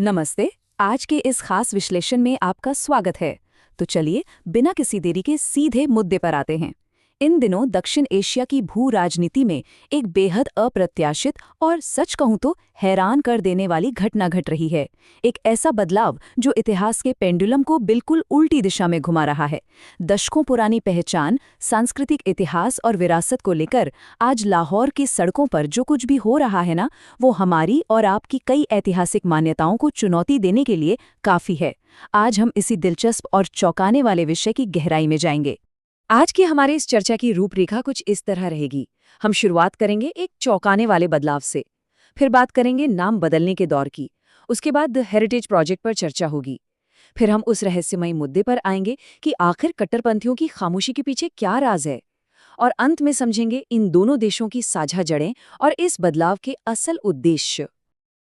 नमस्ते। आज के इस खास विश्लेषण में आपका स्वागत है। तो चलिए बिना किसी देरी के सीधे मुद्दे पर आते हैं। इन दिनों दक्षिण एशिया की भू राजनीति में एक बेहद अप्रत्याशित और सच कहूं तो हैरान कर देने वाली घटना घट रही है। एक ऐसा बदलाव जो इतिहास के पेंडुलम को बिल्कुल उल्टी दिशा में घुमा रहा है। दशकों पुरानी पहचान, सांस्कृतिक इतिहास और विरासत को लेकर आज लाहौर की सड़कों पर जो कुछ भी हो रहा है ना, वो हमारी और आपकी कई ऐतिहासिक मान्यताओं को चुनौती देने के लिए काफी है। आज हम इसी दिलचस्प और चौंकाने वाले विषय की गहराई में जाएंगे। आज की हमारे इस चर्चा की रूपरेखा कुछ इस तरह रहेगी। हम शुरुआत करेंगे एक चौंकाने वाले बदलाव से, फिर बात करेंगे नाम बदलने के दौर की, उसके बाद हेरिटेज प्रोजेक्ट पर चर्चा होगी, फिर हम उस रहस्यमयी मुद्दे पर आएंगे कि आखिर कट्टरपंथियों की खामोशी के पीछे क्या राज है, और अंत में समझेंगे इन दोनों देशों की साझा जड़ें और इस बदलाव के असल उद्देश्य।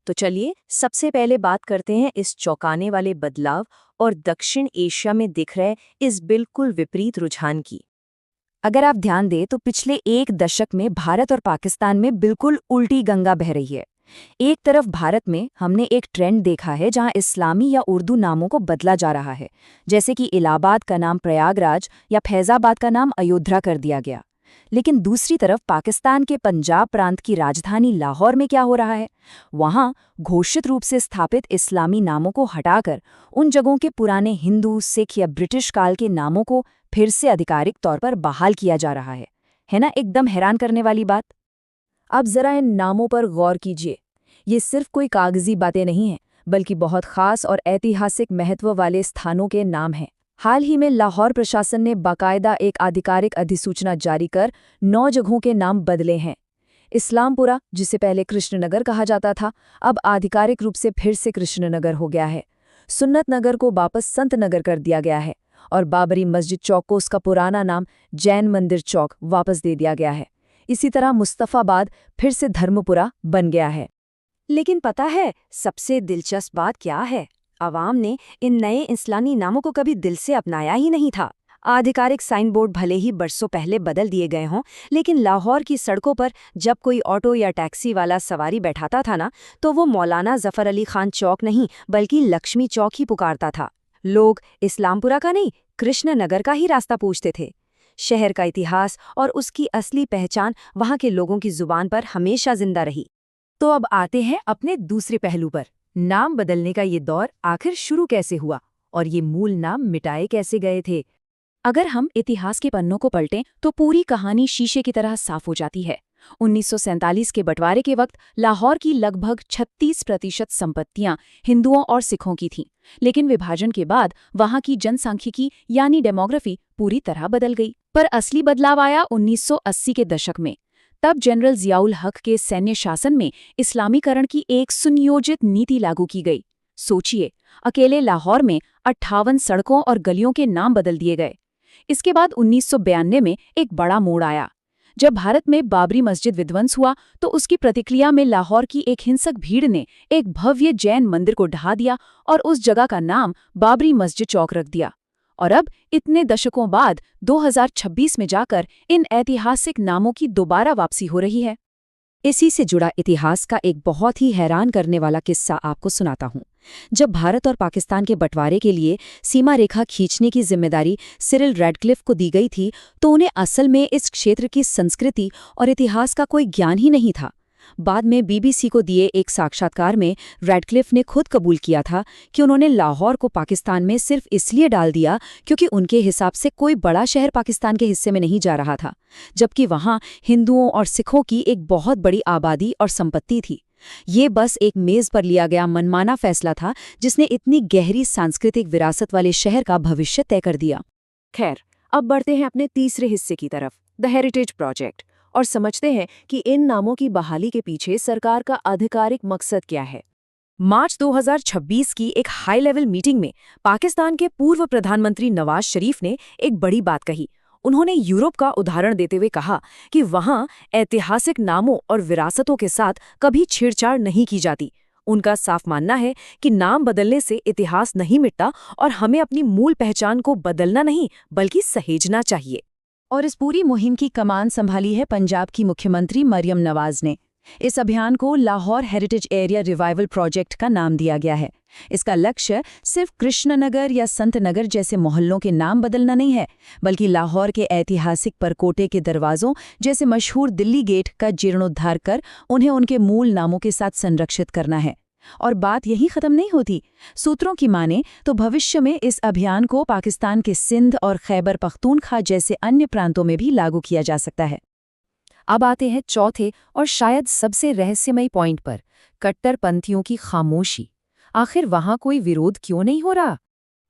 तो चलिए सबसे पहले बात करते हैं इस चौंकाने वाले बदलाव और दक्षिण एशिया में दिख रहे इस बिल्कुल विपरीत रुझान की। अगर आप ध्यान दें तो पिछले एक दशक में भारत और पाकिस्तान में बिल्कुल उल्टी गंगा बह रही है। एक तरफ भारत में हमने एक ट्रेंड देखा है जहां इस्लामी या उर्दू नामों को बदला जा रहा है, जैसे कि इलाहाबाद का नाम प्रयागराज या फैजाबाद का नाम अयोध्या कर दिया गया। लेकिन दूसरी तरफ पाकिस्तान के पंजाब प्रांत की राजधानी लाहौर में क्या हो रहा है? वहां घोषित रूप से स्थापित इस्लामी नामों को हटाकर उन जगहों के पुराने हिंदू, सिख या ब्रिटिश काल के नामों को फिर से आधिकारिक तौर पर बहाल किया जा रहा है ना? एकदम हैरान करने वाली बात। अब जरा इन नामों पर गौर कीजिए। ये सिर्फ कोई कागजी बातें नहीं हैं, बल्कि बहुत खास और ऐतिहासिक महत्व वाले स्थानों के नाम हैं। हाल ही में लाहौर प्रशासन ने बाकायदा एक आधिकारिक अधिसूचना जारी कर 9 जगहों के नाम बदले हैं। इस्लामपुरा, जिसे पहले कृष्णनगर कहा जाता था, अब आधिकारिक रूप से फिर से कृष्णनगर हो गया है। सुन्नत नगर को वापस संत नगर कर दिया गया है और बाबरी मस्जिद चौक को उसका पुराना नाम जैन मंदिर चौक वापस दे दिया गया है। इसी तरह मुस्तफाबाद फिर से धर्मपुरा बन गया है। लेकिन पता है सबसे दिलचस्प बात क्या है? आवाम ने इन नए इस्लामी नामों को कभी दिल से अपनाया ही नहीं था। आधिकारिक साइन बोर्ड भले ही बरसों पहले बदल दिए गए हों, लेकिन लाहौर की सड़कों पर जब कोई ऑटो या टैक्सी वाला सवारी बैठाता था ना, तो वो मौलाना जफर अली खान चौक नहीं बल्कि लक्ष्मी चौक ही पुकारता था। लोग इस्लामपुरा का नहीं, कृष्णनगर का ही रास्ता पूछते थे। शहर का इतिहास और उसकी असली पहचान वहाँ के लोगों की जुबान पर हमेशा जिंदा रही। तो अब आते हैं अपने दूसरे पहलू पर। नाम बदलने का ये दौर आखिर शुरू कैसे हुआ और ये मूल नाम मिटाए कैसे गए थे? अगर हम इतिहास के पन्नों को पलटें तो पूरी कहानी शीशे की तरह साफ हो जाती है। 1947 के बंटवारे के वक्त लाहौर की लगभग 36% संपत्तियां हिंदुओं और सिखों की थीं, लेकिन विभाजन के बाद वहां की जनसांख्यिकी यानी डेमोग्राफी पूरी तरह बदल गई। पर असली बदलाव आया 1980 के दशक में। तब जनरल जियाउल हक के सैन्य शासन में इस्लामीकरण की एक सुनियोजित नीति लागू की गई। सोचिए, अकेले लाहौर में 58 सड़कों और गलियों के नाम बदल दिए गए। इसके बाद 1992 में एक बड़ा मोड़ आया। जब भारत में बाबरी मस्जिद विध्वंस हुआ तो उसकी प्रतिक्रिया में लाहौर की एक हिंसक भीड़ ने एक भव्य जैन मंदिर को ढहा दिया और उस जगह का नाम बाबरी मस्जिद चौक रख दिया। और अब इतने दशकों बाद 2026 में जाकर इन ऐतिहासिक नामों की दोबारा वापसी हो रही है। इसी से जुड़ा इतिहास का एक बहुत ही हैरान करने वाला किस्सा आपको सुनाता हूँ। जब भारत और पाकिस्तान के बंटवारे के लिए सीमा रेखा खींचने की जिम्मेदारी सिरिल रैडक्लिफ को दी गई थी, तो उन्हें असल में इस क्षेत्र की संस्कृति और इतिहास का कोई ज्ञान ही नहीं था। बाद में बीबीसी को दिए एक साक्षात्कार में रैडक्लिफ ने खुद कबूल किया था कि उन्होंने लाहौर को पाकिस्तान में सिर्फ इसलिए डाल दिया क्योंकि उनके हिसाब से कोई बड़ा शहर पाकिस्तान के हिस्से में नहीं जा रहा था, जबकि वहां हिंदुओं और सिखों की एक बहुत बड़ी आबादी और संपत्ति थी। ये बस एक मेज पर लिया गया मनमाना फैसला था जिसने इतनी गहरी सांस्कृतिक विरासत वाले शहर का भविष्य तय कर दिया। खैर, अब बढ़ते हैं अपने तीसरे हिस्से की तरफ, द हेरिटेज प्रोजेक्ट, और समझते हैं कि इन नामों की बहाली के पीछे सरकार का आधिकारिक मकसद क्या है। मार्च 2026 की एक हाई लेवल मीटिंग में पाकिस्तान के पूर्व प्रधानमंत्री नवाज शरीफ ने एक बड़ी बात कही। उन्होंने यूरोप का उदाहरण देते हुए कहा कि वहां ऐतिहासिक नामों और विरासतों के साथ कभी छेड़छाड़ नहीं की जाती। उनका साफ मानना है कि नाम बदलने से इतिहास नहीं मिटता और हमें अपनी मूल पहचान को बदलना नहीं बल्कि सहेजना चाहिए। और इस पूरी मुहिम की कमान संभाली है पंजाब की मुख्यमंत्री मरियम नवाज ने। इस अभियान को Lahore heritage area revival project का नाम दिया गया है। इसका लक्ष्य सिर्फ कृष्णनगर या संतनगर जैसे मोहल्लों के नाम बदलना नहीं है, बल्कि लाहौर के ऐतिहासिक परकोटे के दरवाजों जैसे मशहूर दिल्ली गेट का जीर्णोद्धार कर उन्हें उनके मूल नामों के साथ संरक्षित करना है। और बात यही खत्म नहीं होती। सूत्रों की माने तो भविष्य में इस अभियान को पाकिस्तान के सिंध और खैबर पख्तूनख्वा जैसे अन्य प्रांतों में भी लागू किया जा सकता है। अब आते हैं चौथे और शायद सबसे रहस्यमयी पॉइंट पर, कट्टरपंथियों की खामोशी। आखिर वहां कोई विरोध क्यों नहीं हो रहा?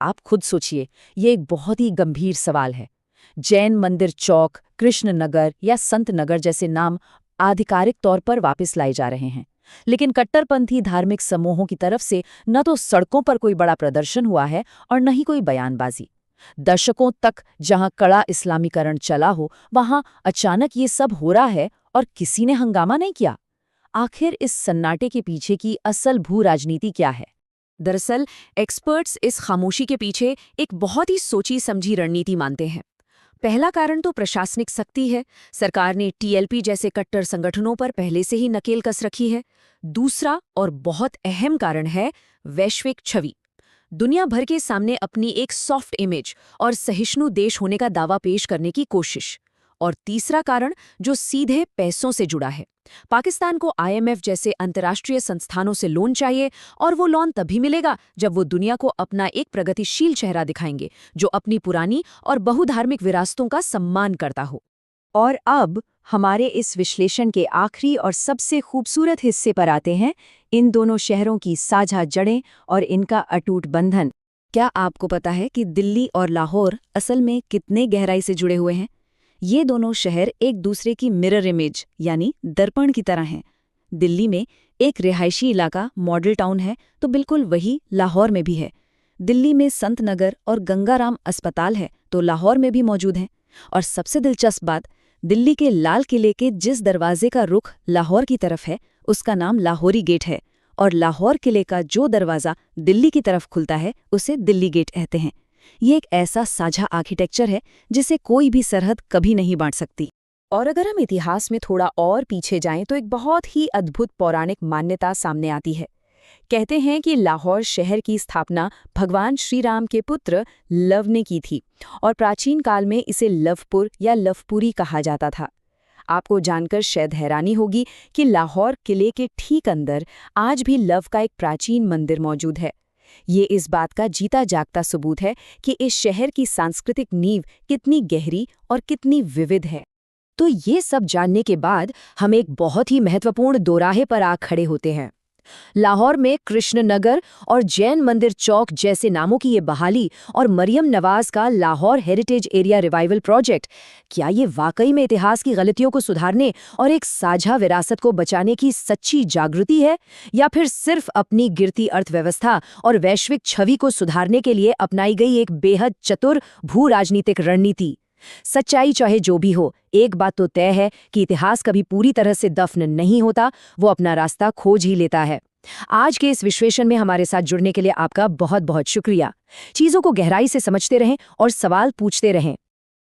आप खुद सोचिए, ये एक बहुत ही गंभीर सवाल है। जैन मंदिर चौक, कृष्णनगर या संतनगर जैसे नाम आधिकारिक तौर पर वापस लाए जा रहे हैं, लेकिन कट्टरपंथी धार्मिक समूहों की तरफ से न तो सड़कों पर कोई बड़ा प्रदर्शन हुआ है और न ही कोई बयानबाजी। दशकों तक जहां कड़ा इस्लामीकरण चला हो, वहां अचानक ये सब हो रहा है और किसी ने हंगामा नहीं किया। आखिर इस सन्नाटे के पीछे की असल भू राजनीति क्या है? दरअसल एक्सपर्ट्स इस खामोशी के पीछे एक बहुत ही सोची समझी रणनीति मानते हैं। पहला कारण तो प्रशासनिक सख्ती है। सरकार ने टीएलपी जैसे कट्टर संगठनों पर पहले से ही नकेल कस रखी है। दूसरा और बहुत अहम कारण है वैश्विक छवि। दुनिया भर के सामने अपनी एक सॉफ्ट इमेज और सहिष्णु देश होने का दावा पेश करने की कोशिश। और तीसरा कारण जो सीधे पैसों से जुड़ा है। पाकिस्तान को आईएमएफ जैसे अंतर्राष्ट्रीय संस्थानों से लोन चाहिए, और वो लोन तभी मिलेगा जब वो दुनिया को अपना एक प्रगतिशील चेहरा दिखाएंगे जो अपनी पुरानी और बहुधार्मिक विरासतों का सम्मान करता हो। और अब हमारे इस विश्लेषण के आखिरी और सबसे खूबसूरत हिस्से पर आते हैं, इन दोनों शहरों की साझा जड़ें और इनका अटूट बंधन। क्या आपको पता है कि दिल्ली और लाहौर असल में कितने गहराई से जुड़े हुए हैं? ये दोनों शहर एक दूसरे की मिरर इमेज यानी दर्पण की तरह हैं। दिल्ली में एक रिहायशी इलाका मॉडल टाउन है, तो बिल्कुल वही लाहौर में भी है। दिल्ली में संत नगर और गंगाराम अस्पताल है, तो लाहौर में भी मौजूद हैं। और सबसे दिलचस्प बात, दिल्ली के लाल किले के जिस दरवाजे का रुख लाहौर की तरफ है, उसका नाम लाहौरी गेट है, और लाहौर किले का जो दरवाज़ा दिल्ली की तरफ खुलता है, उसे दिल्ली गेट कहते हैं। ये एक ऐसा साझा आर्किटेक्चर है जिसे कोई भी सरहद कभी नहीं बांट सकती। और अगर हम इतिहास में थोड़ा और पीछे जाएं तो एक बहुत ही अद्भुत पौराणिक मान्यता सामने आती है। कहते हैं कि लाहौर शहर की स्थापना भगवान श्री राम के पुत्र लव ने की थी, और प्राचीन काल में इसे लवपुर या लवपुरी कहा जाता था। आपको जानकर शायद हैरानी होगी कि लाहौर किले के ठीक अंदर आज भी लव का एक प्राचीन मंदिर मौजूद है। ये इस बात का जीता जागता सबूत है कि इस शहर की सांस्कृतिक नींव कितनी गहरी और कितनी विविध है। तो ये सब जानने के बाद हम एक बहुत ही महत्वपूर्ण दोराहे पर आ खड़े होते हैं। लाहौर में कृष्णनगर और जैन मंदिर चौक जैसे नामों की ये बहाली और मरियम नवाज का Lahore heritage area revival project, क्या ये वाकई में इतिहास की गलतियों को सुधारने और एक साझा विरासत को बचाने की सच्ची जागृति है, या फिर सिर्फ अपनी गिरती अर्थव्यवस्था और वैश्विक छवि को सुधारने के लिए अपनाई गई एक बेहद चतुर भू राजनीतिक रणनीति? सच्चाई चाहे जो भी हो, एक बात तो तय है कि इतिहास कभी पूरी तरह से दफन नहीं होता, वो अपना रास्ता खोज ही लेता है। आज के इस विश्लेषण में हमारे साथ जुड़ने के लिए आपका बहुत बहुत शुक्रिया। चीजों को गहराई से समझते रहें और सवाल पूछते रहें।